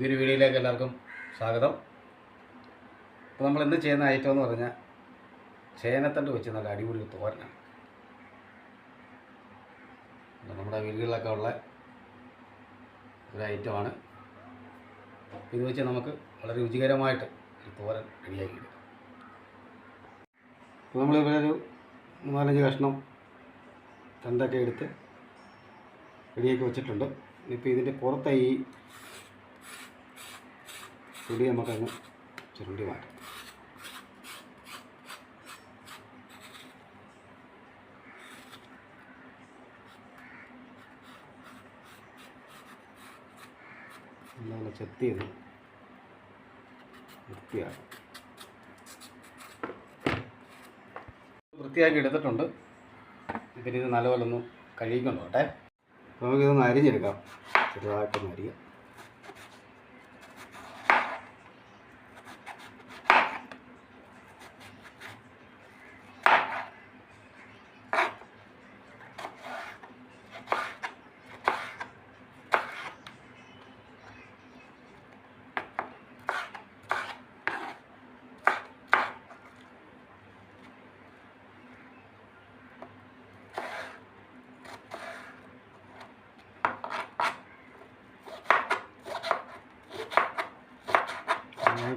പുതിയൊരു വീഡിയോയിലേക്ക് എല്ലാവർക്കും സ്വാഗതം. അപ്പോൾ നമ്മൾ ഇന്ന് ചെയ്യുന്ന ഐറ്റം എന്ന് പറഞ്ഞാൽ ചേനത്തണ്ട് വെച്ച് നല്ല അടിപൊളി തോരനാണ്. നമ്മുടെ വീടുകളിലൊക്കെ ഉള്ള ഒരു ഐറ്റമാണ്. ഇത് വെച്ച് നമുക്ക് വളരെ രുചികരമായിട്ട് ഒരു തോരൻ റെഡിയാക്കി എടുക്കാം. അപ്പോൾ നമ്മളിവിടെ ഒരു 4-5 കഷ്ണം തണ്ടൊക്കെ എടുത്ത് റെഡിയാക്കി വെച്ചിട്ടുണ്ട്. ഇപ്പോൾ ഇതിൻ്റെ പുറത്തെ ഈ ചുടി നമുക്കങ്ങ് ചുരുണ്ടി മാറ്റാം. നല്ല ചെത്തി ചെയ്ത് വൃത്തിയാക്കി എടുത്തിട്ടുണ്ട്. പിന്നെ ഇത് നല്ലപോലെ ഒന്ന് കഴുകിക്കൊണ്ടോട്ടെ. നമുക്കിതൊന്ന് അരിഞ്ഞെടുക്കാം. ചെറുതായിട്ടൊന്ന് അരിയാം.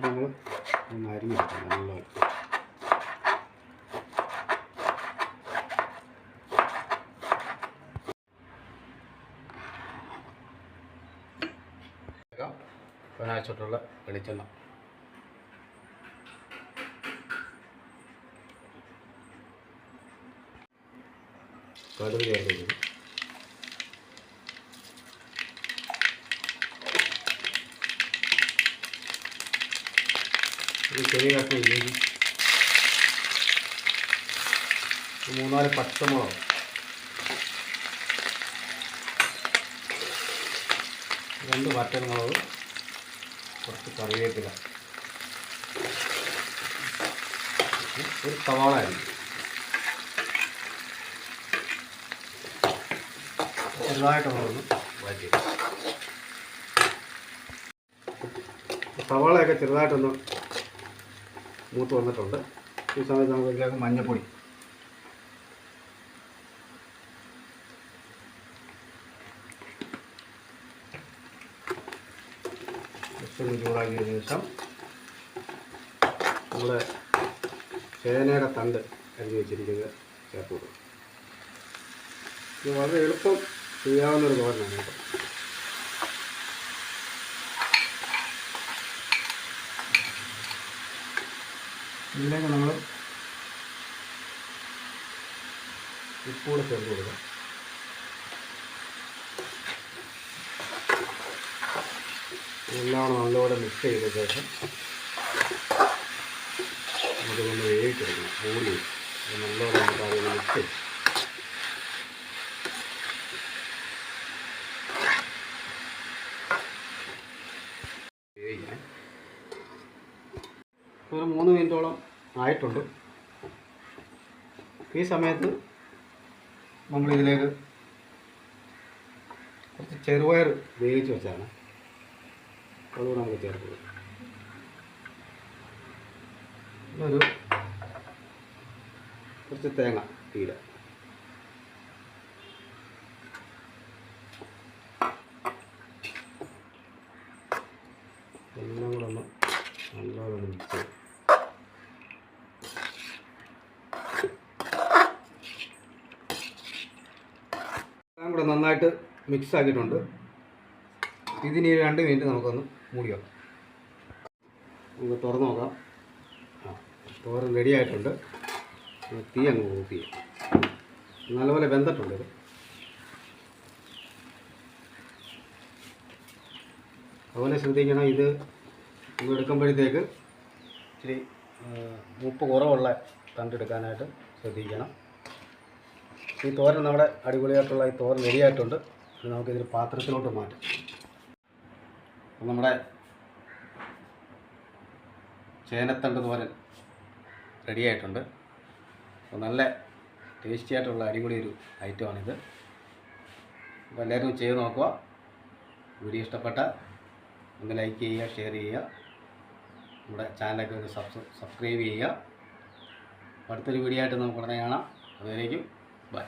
നമ്മൾ ഒന്ന് അരിഞ്ഞെടുക്കാം നല്ലപോലെ. ഒരാഴ്ചട്ടുള്ള വെളിച്ചെണ്ണ കടുക് ചേർത്ത് ചെറിയ കഷ്ണം ഇല്ലെങ്കിൽ 3-4 പച്ചമുളക്, 2 വറ്റൽമുളക്, കുറച്ച് കറിവേപ്പില, ഒരു സവാള ആയിരിക്കും. ചെറുതായിട്ടൊന്ന് വഴറ്റി. സവാളയൊക്കെ ചെറുതായിട്ടൊന്ന് മൂത്ത് വന്നിട്ടുണ്ട്. ഈ സമയത്ത് നമുക്ക് ഇതിലേക്ക് മഞ്ഞൾപ്പൊടി, ജസ്റ്റ് ചൂടാക്കിയതിന് ശേഷം നമ്മുടെ ചേനയുടെ തണ്ട് അരിഞ്ഞ് വെച്ചിരിക്കുന്നത് ചേർത്ത് കൊടുക്കും. ഇത് വളരെ എളുപ്പം ചെയ്യാവുന്നൊരു തോരനാണ് കേട്ടോ. ഇതിലേക്ക് നമ്മൾ ഉപ്പൂടെ ചേർത്ത് കൊടുക്കാം. എല്ലാം നല്ലപോലെ മിക്സ് ചെയ്ത ശേഷം നമുക്കിതൊന്ന് വേവിച്ചെടുക്കണം. മൂടി നല്ലപോലെ നമുക്ക് അതിൽ മിക്സ് ചെയ്യും. വേവിക്കാൻ ഒരു 3 മിനിറ്റോളം ആയിട്ടുണ്ട്. ഈ സമയത്ത് നമ്മളിതിലേക്ക് കുറച്ച് ചെറുപയർ വേവിച്ച് വെച്ചാണ് അതുകൂടെ നമുക്ക് ചേർത്ത് കൊടുക്കും. ഒരു കുറച്ച് തേങ്ങ തീര, എല്ലാം കൂടെ ഒന്ന് നല്ലപോലെ മിക്സ് ചെയ്യും. എല്ലാം കൂടെ നന്നായിട്ട് മിക്സ് ആക്കിയിട്ടുണ്ട്. ഇതിന് 2 മിനിറ്റ് നമുക്കൊന്ന് മൂടി വെക്കാം. നമുക്ക് തുറന്ന് നോക്കാം. തോരൻ റെഡി ആയിട്ടുണ്ട്. തീ അങ്ങ് ഓഫ് ചെയ്യാം. നല്ലപോലെ വെന്തിട്ടുണ്ട് ഇത്. അതുപോലെ ശ്രദ്ധിക്കണം, ഇത് നമ്മൾ എടുക്കുമ്പോഴത്തേക്ക് ഇച്ചിരി ഉപ്പ് കുറവുള്ള തണ്ടെടുക്കാനായിട്ട് ശ്രദ്ധിക്കണം. ഈ തോരൻ നമ്മുടെ അടിപൊളിയായിട്ടുള്ള ഈ തോരൻ റെഡിയായിട്ടുണ്ട്. നമുക്കിതൊരു പാത്രത്തിലോട്ട് മാറ്റാം. അപ്പം നമ്മുടെ ചേനത്തണ്ട് തോരൻ റെഡിയായിട്ടുണ്ട്. അപ്പോൾ നല്ല ടേസ്റ്റി ആയിട്ടുള്ള അടിപൊളി ഒരു ഐറ്റമാണിത്. അപ്പോൾ എല്ലാവരും ചെയ്ത് നോക്കുക. വീഡിയോ ഇഷ്ടപ്പെട്ട ഒന്ന് ലൈക്ക് ചെയ്യുക, ഷെയർ ചെയ്യുക, നമ്മുടെ ചാനലൊക്കെ ഒന്ന് സബ്സ്ക്രൈബ് ചെയ്യുക. അടുത്തൊരു വീഡിയോ ആയിട്ട് നമുക്ക് ഉടനെ കാണാം. അതുവരേക്കും ബൈ.